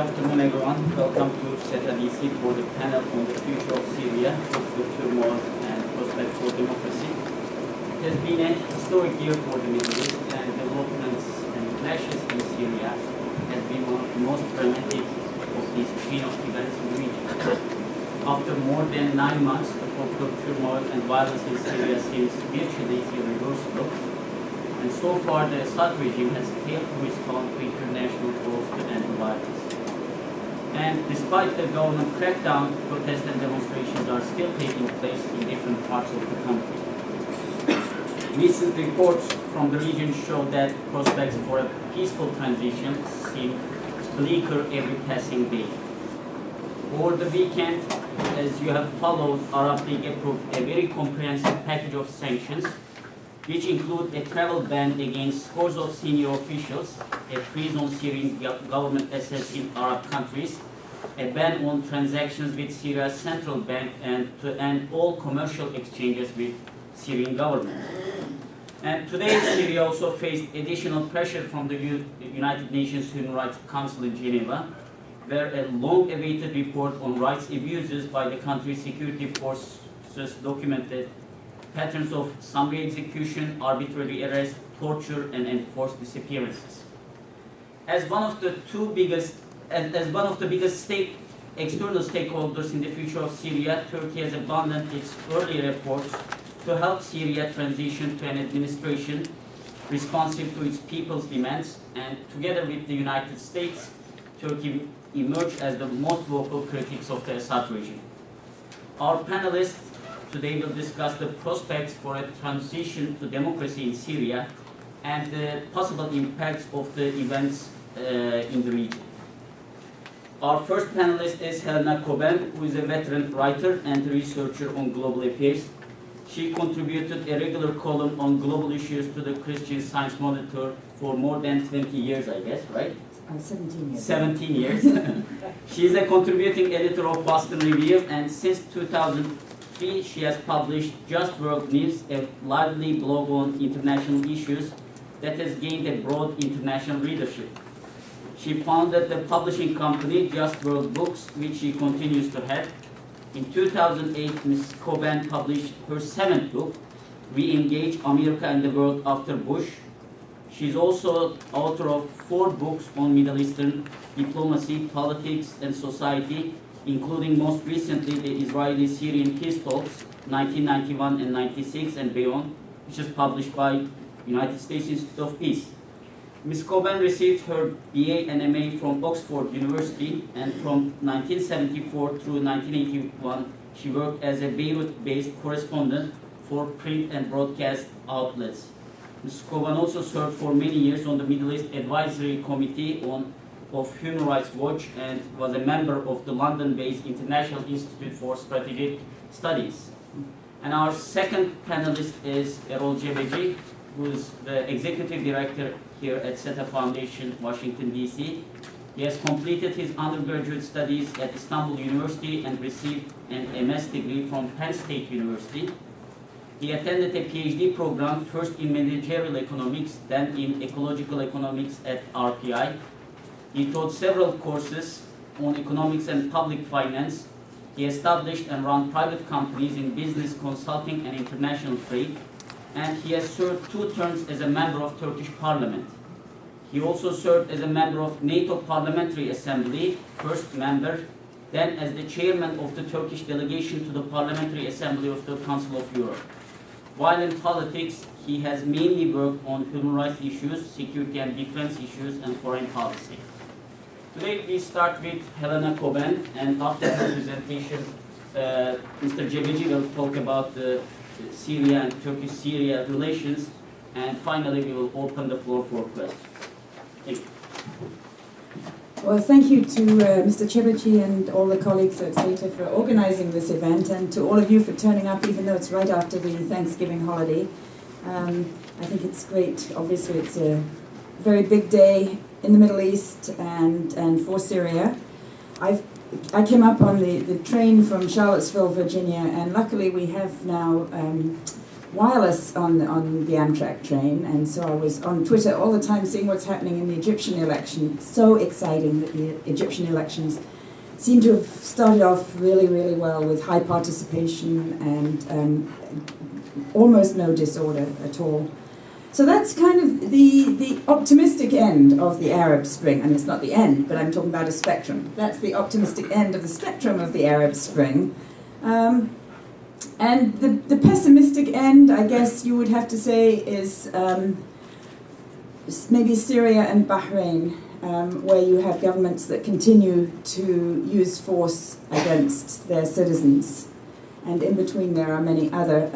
afternoon, everyone. Welcome to SETA DC for the panel on the future of Syria, the turmoil and prospect for democracy. It has been a historic year for the Middle East, and developments and clashes in Syria has been one of the most dramatic of these chain of events in the region. After more than 9 months, the political turmoil and violence in Syria seems virtually irreversible. And so far, the Assad regime has failed to respond to international calls to end the violence. And despite the government crackdown, protests and demonstrations are still taking place in different parts of the country. Recent reports from the region show that prospects for a peaceful transition seem bleaker every passing day. Over the weekend, as you have followed, Arab League approved a very comprehensive package of sanctions, which include a travel ban against scores of senior officials, a freeze on Syrian government assets in Arab countries, a ban on transactions with Syria's central bank, and to end all commercial exchanges with Syrian government. And today, Syria also faced additional pressure from the United Nations Human Rights Council in Geneva, where a long-awaited report on rights abuses by the country's security forces documented patterns of summary execution, arbitrary arrest, torture, and enforced disappearances. As one of the biggest external stakeholders in the future of Syria, Turkey has abandoned its earlier efforts to help Syria transition to an administration responsive to its people's demands, and together with the United States, Turkey emerged as the most vocal critics of the Assad regime. Our panelists today will discuss the prospects for a transition to democracy in Syria and the possible impacts of the events in the region. Our first panelist is Helena Cobban, who is a veteran writer and researcher on global affairs. She contributed a regular column on global issues to the Christian Science Monitor for more than 20 years, I guess, right? 17 years. 17 years. She is a contributing editor of Boston Review, and since 2003, she has published Just World News, a lively blog on international issues that has gained a broad international readership. She founded the publishing company Just World Books, which she continues to head. In 2008, Ms. Cobban published her 7th book, Re-Engage America and the World After Bush. She's also author of 4 books on Middle Eastern diplomacy, politics, and society, including most recently the Israeli-Syrian Peace Talks, 1991 and 96 and beyond, which is published by United States Institute of Peace. Ms. Cobban received her BA and MA from Oxford University, and from 1974 through 1981, she worked as a Beirut-based correspondent for print and broadcast outlets. Ms. Cobban also served for many years on the Middle East Advisory Committee of Human Rights Watch and was a member of the London-based International Institute for Strategic Studies. And our second panelist is Erol Cebeci, who is the executive director here at SETA Foundation, Washington, D.C. He has completed his undergraduate studies at Istanbul University and received an MS degree from Penn State University. He attended a PhD program, first in managerial economics, then in ecological economics at RPI. He taught several courses on economics and public finance. He established and ran private companies in business consulting and international trade, and he has served 2 terms as a member of Turkish Parliament. He also served as a member of NATO Parliamentary Assembly, first member, then as the chairman of the Turkish delegation to the Parliamentary Assembly of the Council of Europe. While in politics, he has mainly worked on human rights issues, security and defense issues, and foreign policy. Today we start with Helena Cobban, and after her presentation, Mr. Cebeci will talk about the Syria and Turkish-Syria relations, and finally we will open the floor for questions. Thank you. Well, thank you to Mr. Cebeci and all the colleagues at SETA for organizing this event, and to all of you for turning up, even though it's right after the Thanksgiving holiday. I think it's great. Obviously, it's a very big day in the Middle East and for Syria. I came up on the train from Charlottesville, Virginia, and luckily we have now wireless on the Amtrak train, and so I was on Twitter all the time seeing what's happening in the Egyptian election. So exciting that the Egyptian elections seem to have started off really, really well with high participation and almost no disorder at all. So that's kind of the optimistic end of the Arab Spring. I mean, it's not the end, but I'm talking about a spectrum. That's the optimistic end of the spectrum of the Arab Spring. And the pessimistic end, I guess you would have to say, is maybe Syria and Bahrain, where you have governments that continue to use force against their citizens. And in between there are many other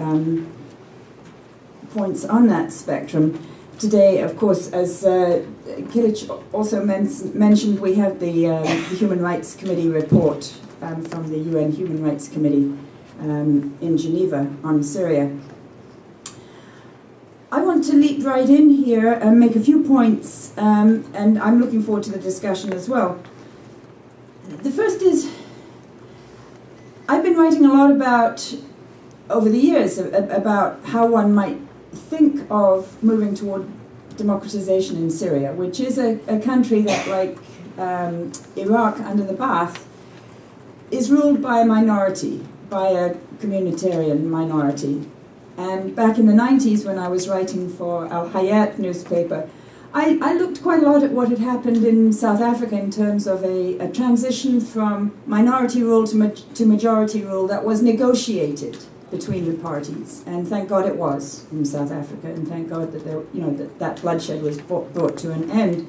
points on that spectrum. Today, of course, as Kilic also mentioned, we have the Human Rights Committee report from the UN Human Rights Committee in Geneva on Syria. I want to leap right in here and make a few points, and I'm looking forward to the discussion as well. The first is, I've been writing a lot about, over the years, about how one might think of moving toward democratization in Syria, which is a country that, like Iraq under the Ba'ath, is ruled by a minority, by a communitarian minority. And back in the 90s, when I was writing for Al Hayat newspaper, I looked quite a lot at what had happened in South Africa in terms of a transition from minority rule to majority rule that was negotiated between the parties. And thank God it was in South Africa, and thank God that that bloodshed was brought to an end.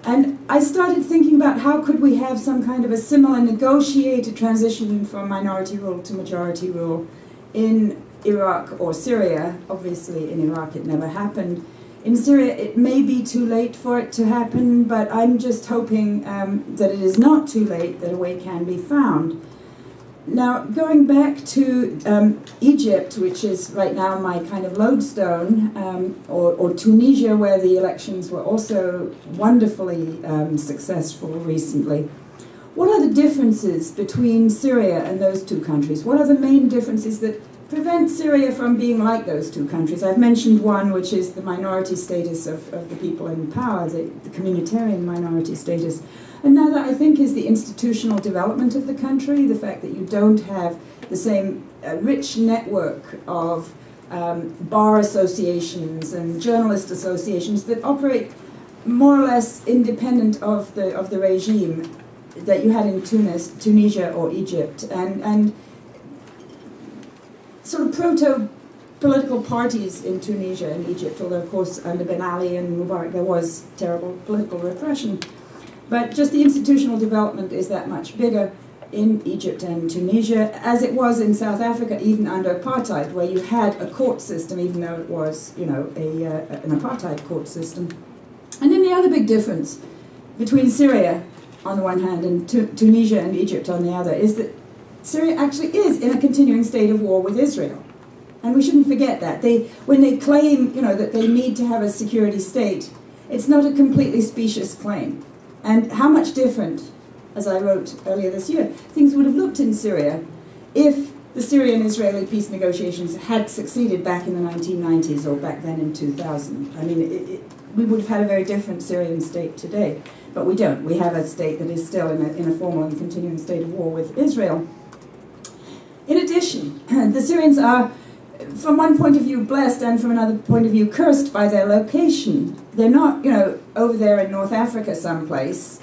And I started thinking about how could we have some kind of a similar negotiated transition from minority rule to majority rule in Iraq or Syria. Obviously in Iraq it never happened. In Syria it may be too late for it to happen, but I'm just hoping that it is not too late, that a way can be found. Now, going back to Egypt, which is right now my kind of lodestone, or Tunisia, where the elections were also wonderfully successful recently. What are the differences between Syria and those two countries? What are the main differences that prevent Syria from being like those two countries? I've mentioned one, which is the minority status of the people in power, the communitarian minority status. Another, I think, is the institutional development of the country, the fact that you don't have the same rich network of bar associations and journalist associations that operate more or less independent of the regime that you had in Tunisia or Egypt, and sort of proto-political parties in Tunisia and Egypt, although of course under Ben Ali and Mubarak there was terrible political repression. But just the institutional development is that much bigger in Egypt and Tunisia, as it was in South Africa, even under apartheid, where you had a court system, even though it was, an apartheid court system. And then the other big difference between Syria on the one hand and Tunisia and Egypt on the other is that Syria actually is in a continuing state of war with Israel. And we shouldn't forget that. When they claim, that they need to have a security state, it's not a completely specious claim. And how much different, as I wrote earlier this year, things would have looked in Syria if the Syrian-Israeli peace negotiations had succeeded back in the 1990s or back then in 2000. I mean, we would have had a very different Syrian state today. But we don't. We have a state that is still in a formal and continuing state of war with Israel. In addition, the Syrians are, from one point of view, blessed, and from another point of view, cursed by their location. They're not, over there in North Africa someplace,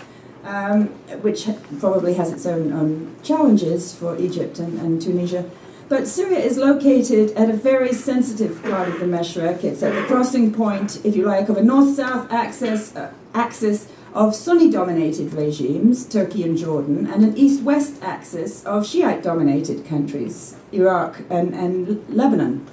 which probably has its own challenges for Egypt and Tunisia. But Syria is located at a very sensitive part of the Mashreq. It's at the crossing point, if you like, of a north-south axis of Sunni-dominated regimes, Turkey and Jordan, and an east-west axis of Shiite-dominated countries, Iraq and Lebanon.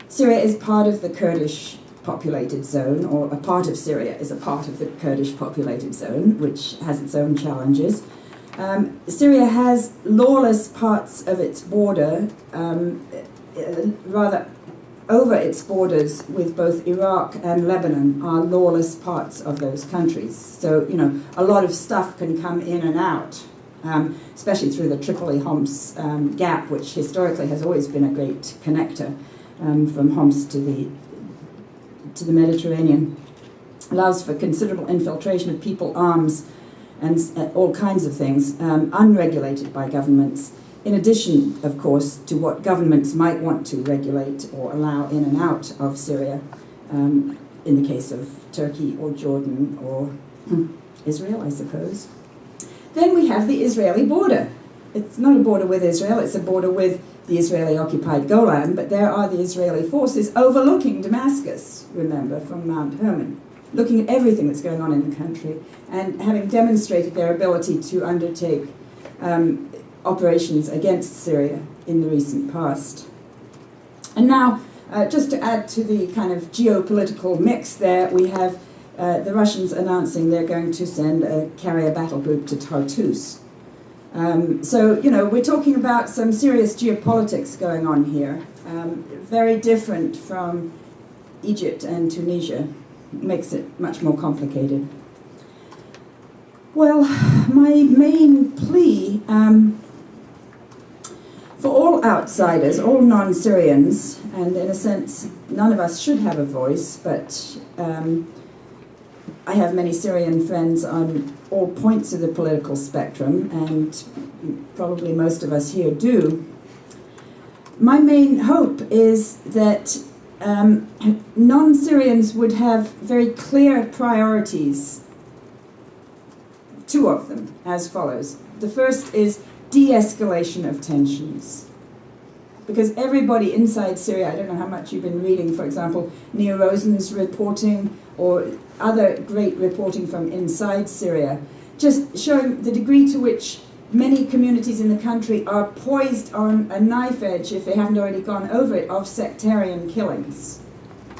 Syria is part of the Kurdish populated zone, or a part of Syria is a part of the Kurdish populated zone, which has its own challenges. Syria has lawless parts of its border, rather over its borders with both Iraq and Lebanon are lawless parts of those countries. So, a lot of stuff can come in and out especially through the Tripoli-Homs gap, which historically has always been a great connector from Homs to the Mediterranean. Allows for considerable infiltration of people, arms, and all kinds of things, unregulated by governments, in addition, of course, to what governments might want to regulate or allow in and out of Syria, in the case of Turkey or Jordan or Israel, I suppose. Then we have the Israeli border. It's not a border with Israel, it's a border with the Israeli-occupied Golan, but there are the Israeli forces overlooking Damascus, remember, from Mount Hermon, looking at everything that's going on in the country, and having demonstrated their ability to undertake operations against Syria in the recent past. And now, just to add to the kind of geopolitical mix there, we have the Russians announcing they're going to send a carrier battle group to Tartus. So, you know, we're talking about some serious geopolitics going on here, very different from Egypt and Tunisia. Makes it much more complicated. Well, my main plea for all outsiders, all non-Syrians, and in a sense, none of us should have a voice, but I have many Syrian friends on all points of the political spectrum, and probably most of us here do. My main hope is that non-Syrians would have very clear priorities, two of them, as follows. The first is de-escalation of tensions. Because everybody inside Syria, I don't know how much you've been reading, for example, Nir Rosen's reporting or other great reporting from inside Syria, just showing the degree to which many communities in the country are poised on a knife edge, if they haven't already gone over it, of sectarian killings.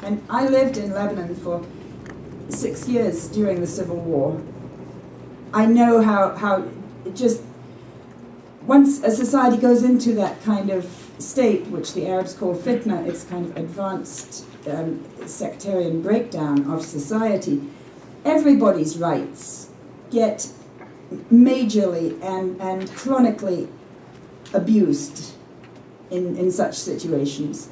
And I lived in Lebanon for 6 years during the Civil War. I know how just once a society goes into that kind of state, which the Arabs call fitna, it's kind of advanced sectarian breakdown of society, everybody's rights get majorly and chronically abused in such situations.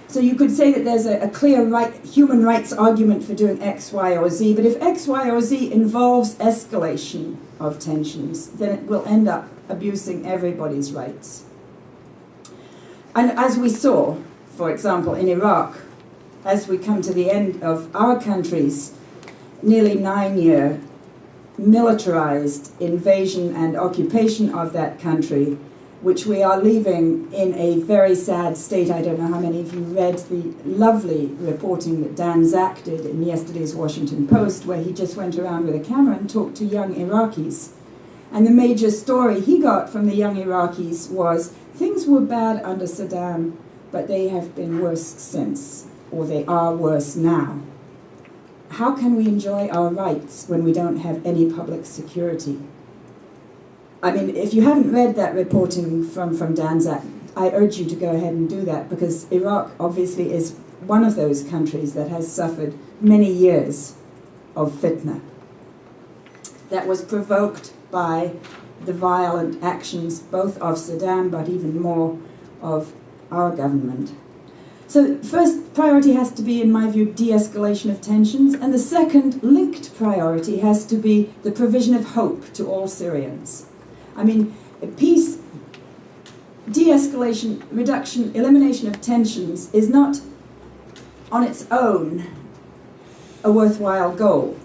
So you could say that there's a clear human rights argument for doing X, Y, or Z, but if X, Y, or Z involves escalation of tensions, then it will end up abusing everybody's rights. And as we saw, for example, in Iraq, as we come to the end of our country's nearly 9-year militarized invasion and occupation of that country, which we are leaving in a very sad state. I don't know how many of you read the lovely reporting that Dan Zak did in yesterday's Washington Post, where he just went around with a camera and talked to young Iraqis. And the major story he got from the young Iraqis was, things were bad under Saddam, but they have been worse since, or they are worse now. How can we enjoy our rights when we don't have any public security? I mean, if you haven't read that reporting from Dan Zak, I urge you to go ahead and do that, because Iraq obviously is one of those countries that has suffered many years of fitna that was provoked by the violent actions both of Saddam, but even more of our government. So first priority has to be, in my view, de-escalation of tensions, and the second linked priority has to be the provision of hope to all Syrians. I mean, peace, de-escalation, reduction, elimination of tensions is not on its own a worthwhile goal.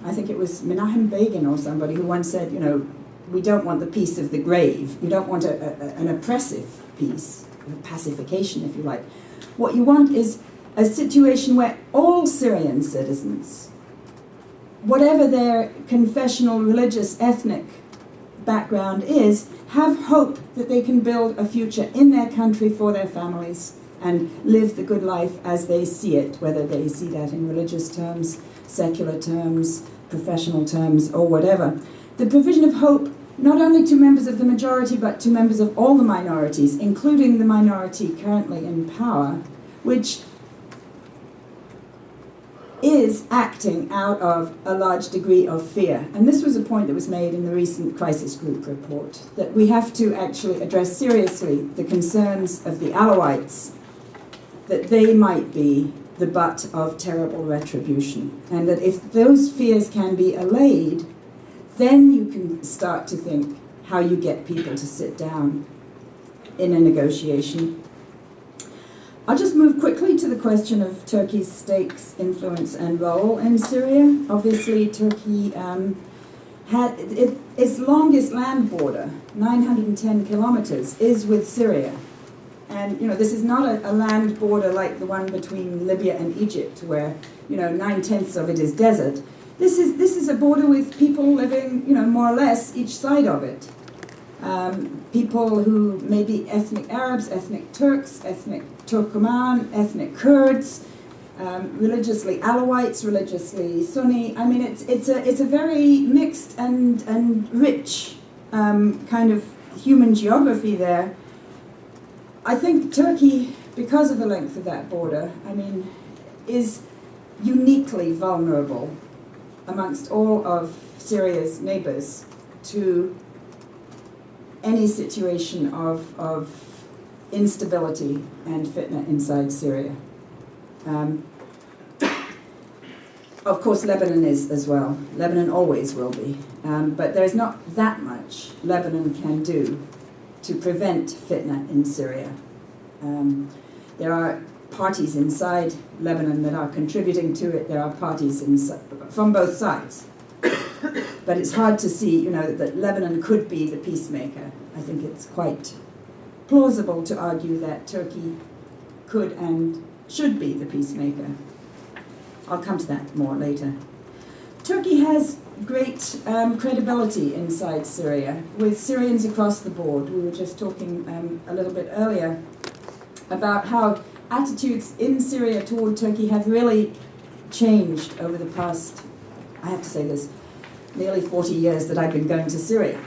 I think it was Menachem Begin or somebody who once said, you know, we don't want the peace of the grave. You don't want an oppressive peace, a pacification, if you like. What you want is a situation where all Syrian citizens, whatever their confessional, religious, ethnic background is, have hope that they can build a future in their country for their families and live the good life as they see it, whether they see that in religious terms, secular terms, professional terms, or whatever. The provision of hope not only to members of the majority, but to members of all the minorities, including the minority currently in power, which is acting out of a large degree of fear. And this was a point that was made in the recent crisis group report, that we have to actually address seriously the concerns of the Alawites, that they might be the butt of terrible retribution. And that if those fears can be allayed, then you can start to think how you get people to sit down in a negotiation. I'll just move quickly to the question of Turkey's stakes, influence, and role in Syria. Obviously, Turkey had its longest land border, 910 kilometers, is with Syria. And this is not a land border like the one between Libya and Egypt, where 9/10 of it is desert. This is a border with people living, more or less each side of it. People who may be ethnic Arabs, ethnic Turks, ethnic Turkoman, ethnic Kurds, religiously Alawites, religiously Sunni. I mean, it's a very mixed and rich kind of human geography there. I think Turkey, because of the length of that border, is uniquely vulnerable amongst all of Syria's neighbors to any situation of instability and fitna inside Syria. Of course, Lebanon is as well. Lebanon always will be. But there's not that much Lebanon can do to prevent fitna in Syria. There are parties inside Lebanon that are contributing to it. There are parties from both sides. But it's hard to see, that Lebanon could be the peacemaker. I think it's quite plausible to argue that Turkey could and should be the peacemaker. I'll come to that more later. Turkey has great credibility inside Syria, with Syrians across the board. We were just talking a little bit earlier about how attitudes in Syria toward Turkey have really changed over the past, I have to say this, nearly 40 years that I've been going to Syria.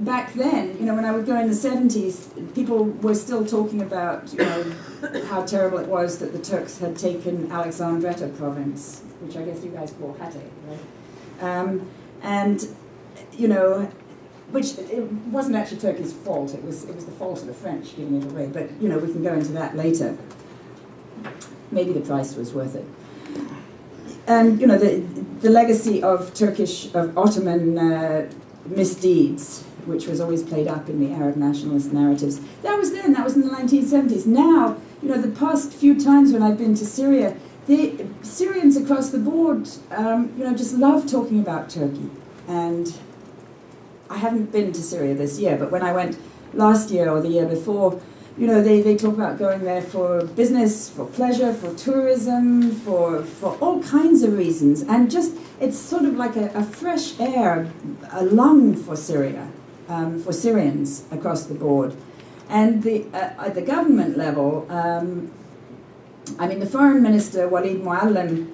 Back then, when I would go in the 70s, people were still talking about, how terrible it was that the Turks had taken Alexandretta province, which I guess you guys call Hatay, right? Which it wasn't actually Turkey's fault. It was the fault of the French giving it away. But we can go into that later. Maybe the price was worth it. And the legacy of Ottoman misdeeds, which was always played up in the Arab nationalist narratives. That was then. That was in the 1970s. Now, the past few times when I've been to Syria, the Syrians across the board, just love talking about Turkey. And I haven't been to Syria this year, but when I went last year or the year before, they talk about going there for business, for pleasure, for tourism, for all kinds of reasons. And just, it's sort of like a fresh air, a lung for Syria, for Syrians across the board. And at the government level, the foreign minister, Walid Muallim,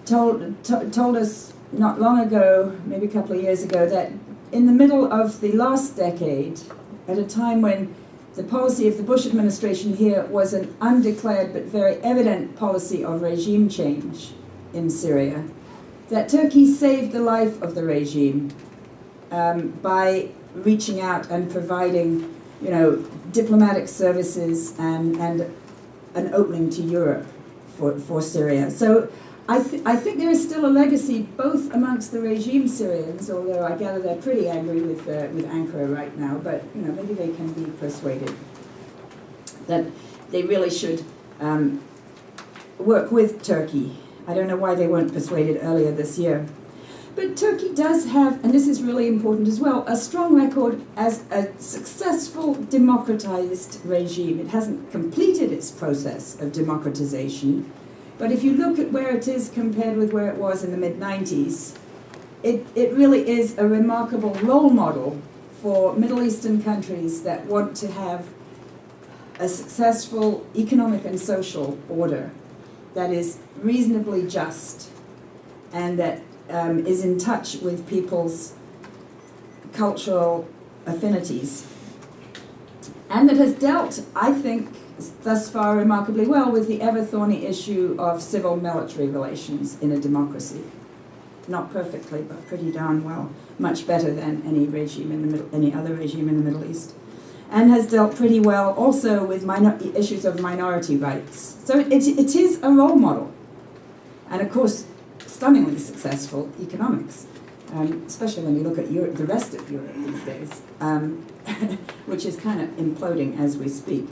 told us not long ago, maybe a couple of years ago, that in the middle of the last decade, at a time when the policy of the Bush administration here was an undeclared but very evident policy of regime change in Syria, that Turkey saved the life of the regime by reaching out and providing, diplomatic services and an opening to Europe for Syria. So I think there is still a legacy both amongst the regime Syrians, although I gather they're pretty angry with Ankara right now, but maybe they can be persuaded that they really should work with Turkey. I don't know why they weren't persuaded earlier this year. But Turkey does have, and this is really important as well, a strong record as a successful democratized regime. It hasn't completed its process of democratization, but if you look at where it is compared with where it was in the mid-90s, it really is a remarkable role model for Middle Eastern countries that want to have a successful economic and social order that is reasonably just and that is in touch with people's cultural affinities, and that has dealt, I think, thus far remarkably well with the ever-thorny issue of civil-military relations in a democracy. Not perfectly, but pretty darn well. Much better than any regime in the middle, any other regime in the Middle East. And has dealt pretty well also with issues of minority rights. So it is a role model. And of course, stunningly successful economics, especially when you look at Europe, the rest of Europe these days, which is kind of imploding as we speak.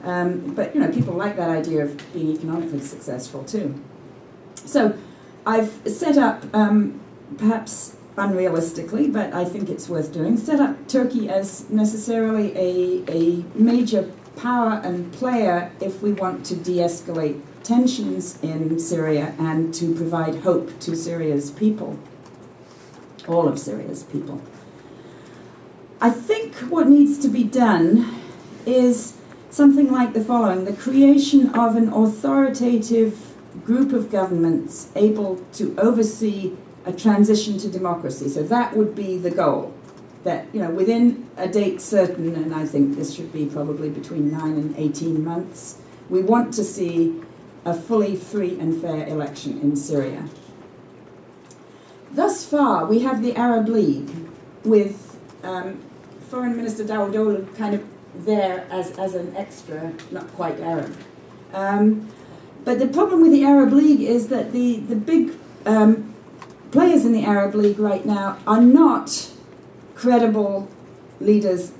But people like that idea of being economically successful too. So I've set up, perhaps unrealistically, but I think it's worth doing, set up Turkey as necessarily a major power and player if we want to de-escalate tensions in Syria and to provide hope to Syria's people, all of Syria's people. I think what needs to be done is something like the following: the creation of an authoritative group of governments able to oversee a transition to democracy. So that would be the goal, that within a date certain, and I think this should be probably between 9 and 18 months, we want to see a fully free and fair election in Syria. Thus far, we have the Arab League with Foreign Minister Davutoglu kind of there as an extra, not quite Arab. But the problem with the Arab League is that the big players in the Arab League right now are not credible leaders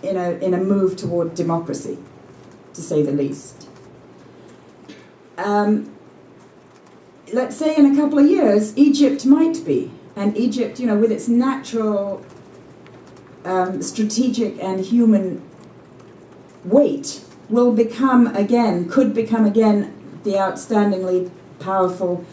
in a move toward democracy, to say the least. Let's say in a couple of years, Egypt might be. And Egypt, with its natural strategic and human weight, could become again the outstandingly powerful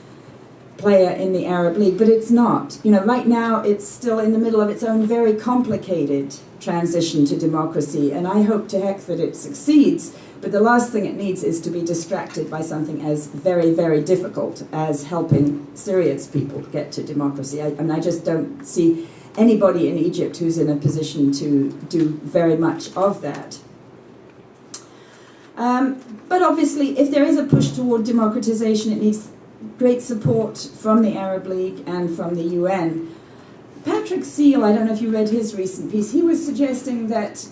player in the Arab League, but it's not. Right now it's still in the middle of its own very complicated transition to democracy, and I hope to heck that it succeeds, but the last thing it needs is to be distracted by something as very, very difficult as helping Syria's people get to democracy. I just don't see anybody in Egypt who's in a position to do very much of that. But obviously, if there is a push toward democratization, it needs great support from the Arab League and from the UN. Patrick Seal, I don't know if you read his recent piece, he was suggesting that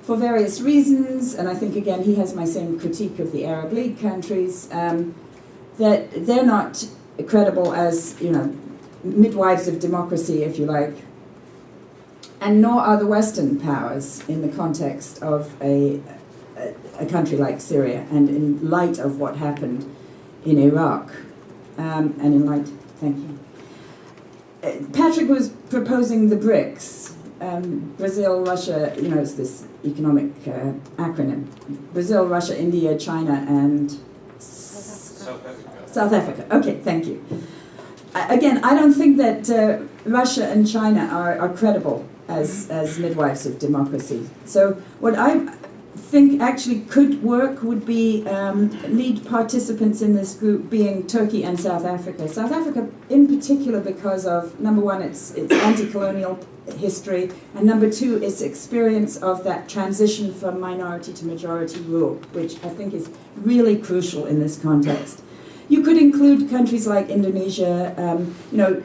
for various reasons, and I think again he has my same critique of the Arab League countries, that they're not credible as, midwives of democracy, if you like, and nor are the Western powers in the context of a country like Syria, and in light of what happened in Iraq, and in light, thank you. Patrick was proposing the BRICS, Brazil, Russia, it's this economic acronym. Brazil, Russia, India, China, and South Africa. Okay, thank you. Again, I don't think that Russia and China are credible as midwives of democracy. So what I think actually could work would be lead participants in this group being Turkey and South Africa. South Africa in particular because of, number one, its anti-colonial history, and number two, its experience of that transition from minority to majority rule, which I think is really crucial in this context. You could include countries like Indonesia,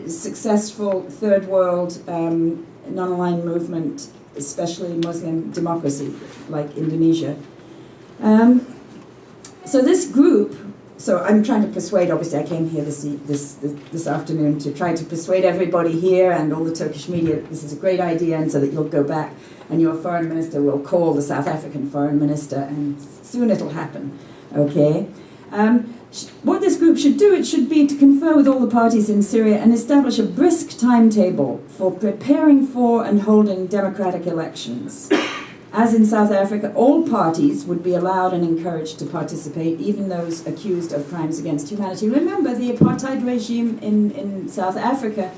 successful third world non-aligned movement, especially Muslim democracy like Indonesia. So this group, so I'm trying to persuade, obviously I came here this afternoon to try to persuade everybody here and all the Turkish media this is a great idea, and so that you'll go back and your foreign minister will call the South African foreign minister and soon it'll happen, okay? What this group should do, it should be to confer with all the parties in Syria and establish a brisk timetable for preparing for and holding democratic elections. As in South Africa, all parties would be allowed and encouraged to participate, even those accused of crimes against humanity. Remember, the apartheid regime in South Africa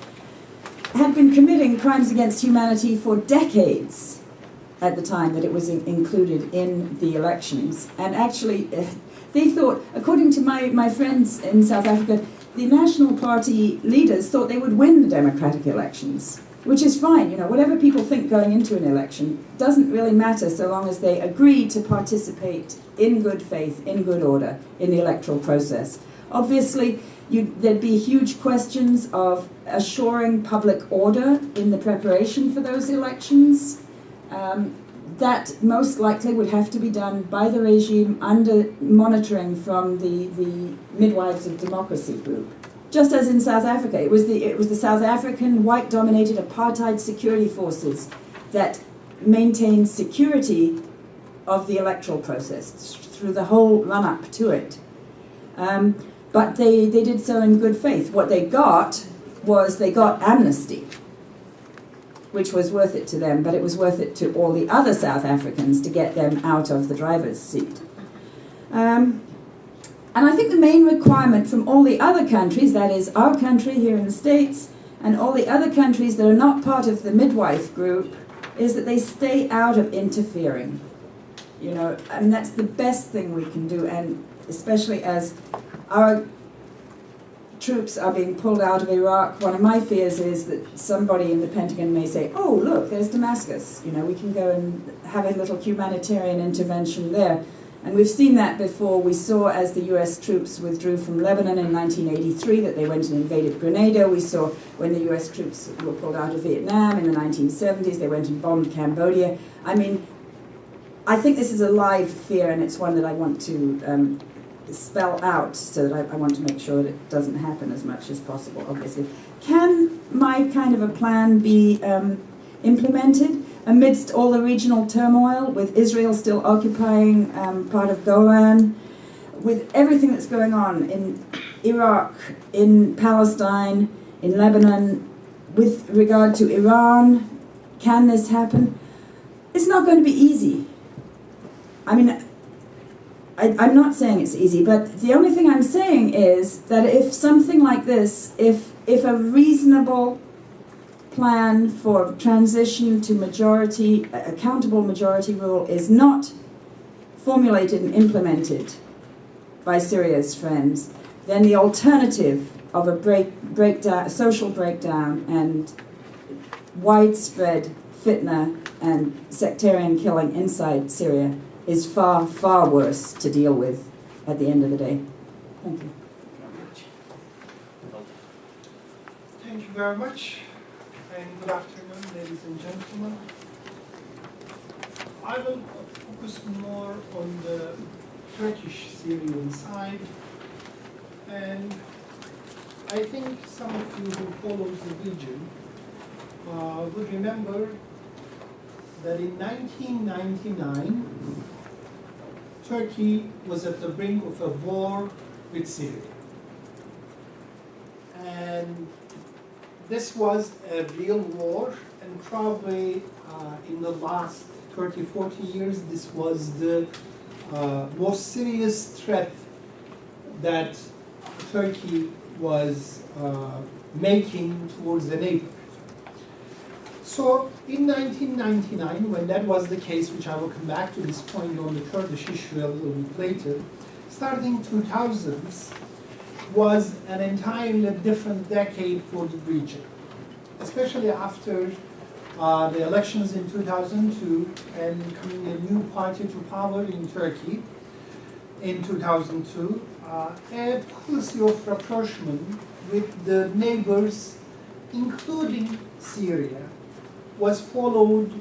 had been committing crimes against humanity for decades at the time that it was included in the elections. And actually, they thought, according to my friends in South Africa, the National Party leaders thought they would win the democratic elections. which is fine. You know, whatever people think going into an election doesn't really matter so long as they agree to participate in good faith, in good order, in the electoral process. Obviously, there'd be huge questions of assuring public order in the preparation for those elections. That most likely would have to be done by the regime under monitoring from the Midwives of Democracy group. Just as in South Africa, it was the South African white-dominated apartheid security forces that maintained security of the electoral process through the whole run-up to it. But they did so in good faith. What they got was they got amnesty, which was worth it to them, but it was worth it to all the other South Africans to get them out of the driver's seat. And I think the main requirement from all the other countries, that is our country here in the States, and all the other countries that are not part of the midwife group, is that they stay out of interfering. You know, and that's the best thing we can do, and especially as our troops are being pulled out of Iraq, one of my fears is that somebody in the Pentagon may say, oh, look, there's Damascus. You know, we can go and have a little humanitarian intervention there. And we've seen that before. We saw as the US troops withdrew from Lebanon in 1983 that they went and invaded Grenada. We saw when the US troops were pulled out of Vietnam in the 1970s, they went and bombed Cambodia. I mean, I think this is a live fear, and it's one that I want to spell out, so that I want to make sure that it doesn't happen as much as possible, obviously. Can my kind of a plan be implemented amidst all the regional turmoil, with Israel still occupying part of Golan, with everything that's going on in Iraq, in Palestine, in Lebanon, with regard to Iran? Can this happen? It's not going to be easy. I mean, I'm not saying it's easy, but the only thing I'm saying is that if something like this, if a reasonable plan for transition to majority, accountable majority rule is not formulated and implemented by Syria's friends, then the alternative of a breakdown, social breakdown and widespread fitna and sectarian killing inside Syria is far, far worse to deal with at the end of the day. Thank you. Thank you very much, and good afternoon, ladies and gentlemen. I will focus more on the Turkish-Syrian side, and I think some of you who follow the region would remember that in 1999, Turkey was at the brink of a war with Syria. And this was a real war, and probably in the last 30, 40 years, this was the most serious threat that Turkey was making towards the neighbor. So in 1999, when that was the case, which I will come back to this point on the Kurdish issue a little bit later, starting 2000s was an entirely different decade for the region, especially after the elections in 2002 and coming a new party to power in Turkey in 2002, a policy of rapprochement with the neighbors, including Syria, was followed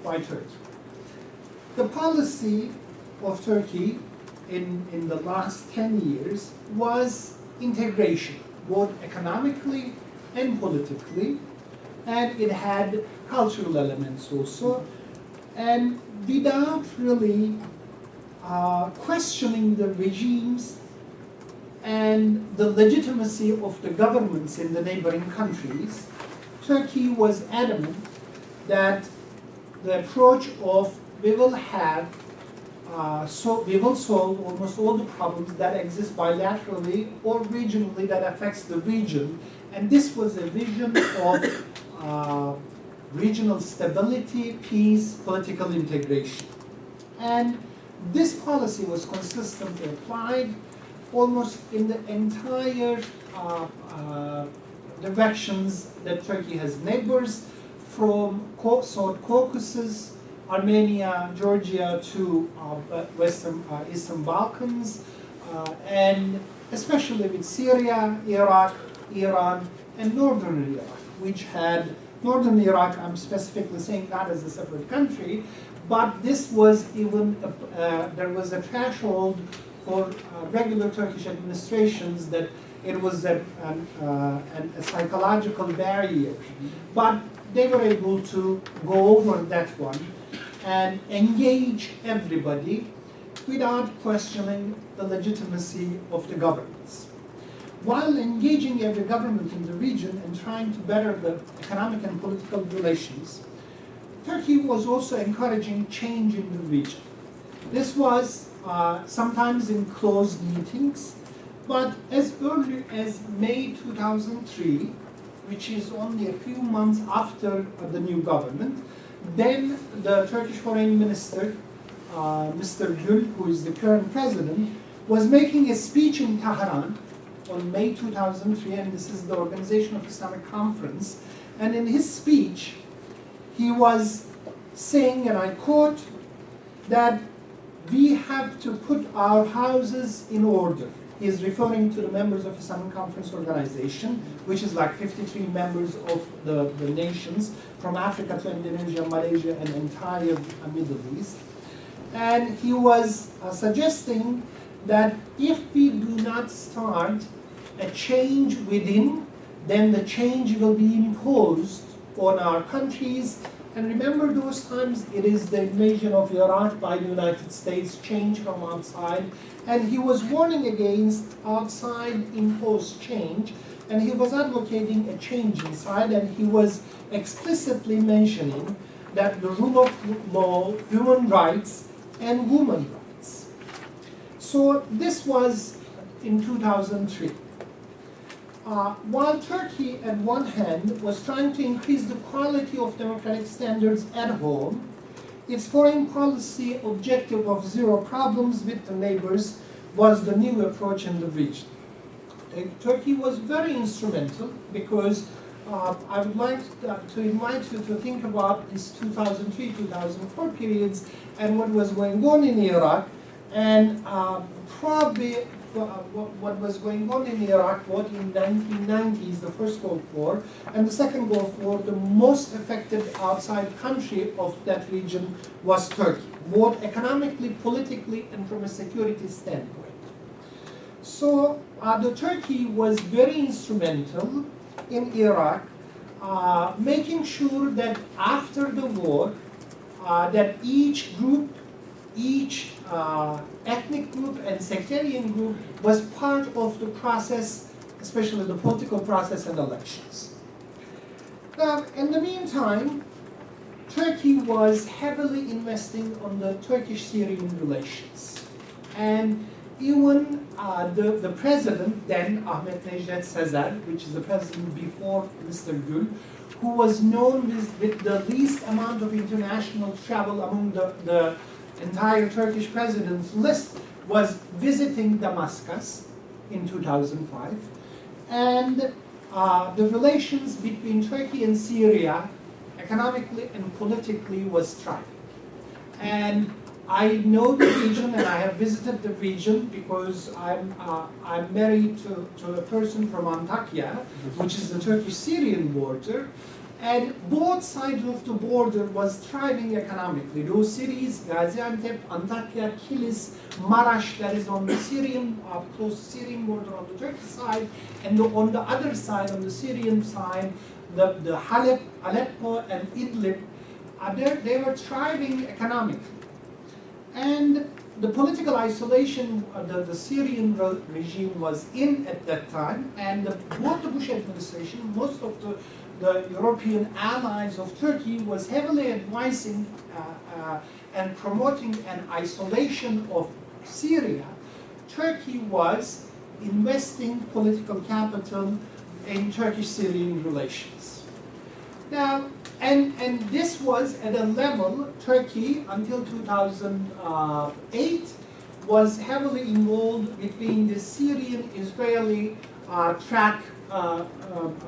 by Turkey. The policy of Turkey in the last 10 years was integration, both economically and politically, and it had cultural elements also, and without really questioning the regimes and the legitimacy of the governments in the neighboring countries, Turkey was adamant that the approach of we will solve almost all the problems that exist bilaterally or regionally that affects the region, and this was a vision of regional stability, peace, political integration. And this policy was consistently applied almost in the entire directions that Turkey has neighbors, from South Caucasus, Armenia, Georgia to Eastern Balkans, and especially with Syria, Iraq, Iran, and Northern Iraq, which had Northern Iraq, I'm specifically saying not as a separate country, but this was even, there was a threshold for regular Turkish administrations that it was a psychological barrier. But they were able to go over that one and engage everybody without questioning the legitimacy of the governments. While engaging every government in the region and trying to better the economic and political relations, Turkey was also encouraging change in the region. This was sometimes in closed meetings, but as early as May 2003, which is only a few months after the new government, then the Turkish Foreign Minister, Mr. Gül, who is the current president, was making a speech in Tehran on May 2003, and this is the Organization of Islamic Conference, and in his speech, he was saying, and I quote, that we have to put our houses in order. He is referring to the members of Islamic Conference Organization, which is like 53 members of the nations from Africa to Indonesia, Malaysia, and entire Middle East. And he was suggesting that if we do not start a change within, then the change will be imposed on our countries. And remember those times, it is the invasion of Iraq by the United States, change from outside. And he was warning against outside imposed change, and he was advocating a change inside, and he was explicitly mentioning that the rule of law, human rights, and women's rights. So this was in 2003. While Turkey, on one hand, was trying to increase the quality of democratic standards at home, its foreign policy objective of zero problems with the neighbors was the new approach in the region. Turkey was very instrumental because I would like to invite you to think about this 2003-2004 periods and what was going on in Iraq, and probably what was going on in Iraq, both in 1990s, the first Gulf War, and the second Gulf War, the most affected outside country of that region was Turkey, both economically, politically, and from a security standpoint. So the Turkey was very instrumental in Iraq, making sure that after the war, that each group, each ethnic group and sectarian group was part of the process, especially the political process and elections. Now, in the meantime, Turkey was heavily investing on the Turkish-Syrian relations. And even the president, then Ahmet Necdet Sezer, which is the president before Mr. Gül, who was known with the least amount of international travel among the entire Turkish president's list, was visiting Damascus in 2005. And the relations between Turkey and Syria, economically and politically, was thriving. And I know the region, and I have visited the region because I'm married to a person from Antakya, which is the Turkish-Syrian border, and both sides of the border was thriving economically. Those cities, Gaziantep, Antakya, Kilis, Marash, that is on the Syrian, close to Syrian border on the Turkish side, and on the other side, on the Syrian side, the Halep, Aleppo, and Idlib, they were thriving economically. And the political isolation the Syrian regime was in at that time, and both the Bush administration, most of the European allies of Turkey was heavily advising and promoting an isolation of Syria. Turkey was investing political capital in Turkish-Syrian relations. Now, and this was at a level, Turkey, until 2008, was heavily involved between the Syrian-Israeli track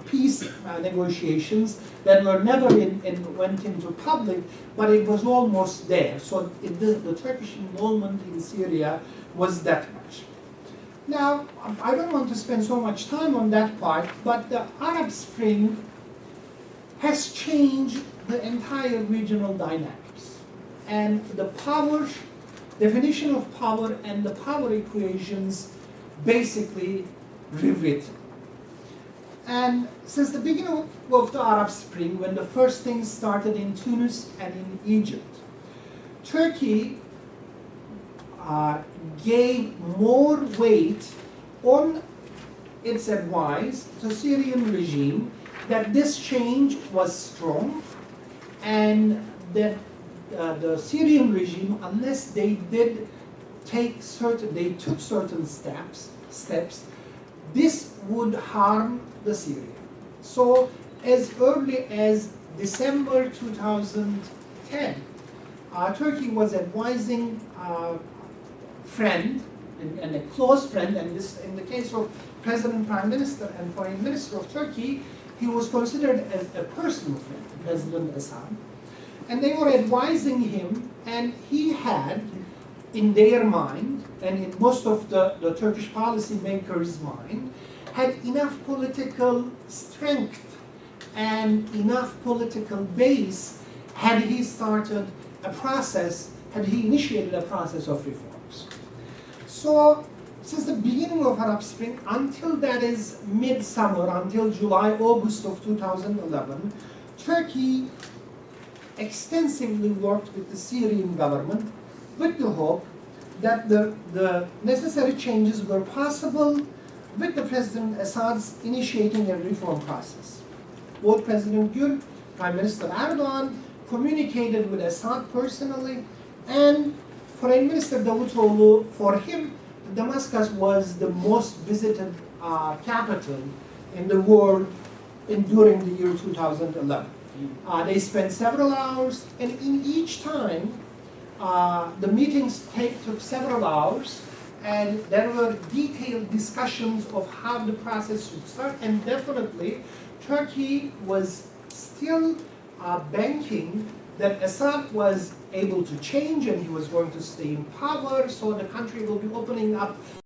peace negotiations that were never went into public, but it was almost there. So the Turkish involvement in Syria was that much. Now, I don't want to spend so much time on that part, but the Arab Spring has changed the entire regional dynamics. And the power, definition of power and the power equations basically rewritten. And since the beginning of the Arab Spring, when the first things started in Tunis and in Egypt, Turkey gave more weight on its advice to the Syrian regime that this change was strong and that the Syrian regime, unless they took certain steps, this would harm the Syria. So as early as December 2010, Turkey was advising friend and a close friend, and this in the case of President, Prime Minister, and Foreign Minister of Turkey, he was considered as a personal friend, President Assad. And they were advising him, and he had, in their mind, and in most of the Turkish policymakers' mind, had enough political strength and enough political base had he started a process, had he initiated a process of reforms. So, since the beginning of Arab Spring, until that is midsummer, until July, August of 2011, Turkey extensively worked with the Syrian government with the hope that the necessary changes were possible with the President Assad's initiating a reform process. Both President Gül, Prime Minister Erdogan communicated with Assad personally, and Foreign Minister Davutoğlu, for him, Damascus was the most visited capital in the world during the year 2011. They spent several hours, and in each time, the meetings took several hours, and there were detailed discussions of how the process should start, and definitely Turkey was still banking that Assad was able to change and he was going to stay in power, so the country will be opening up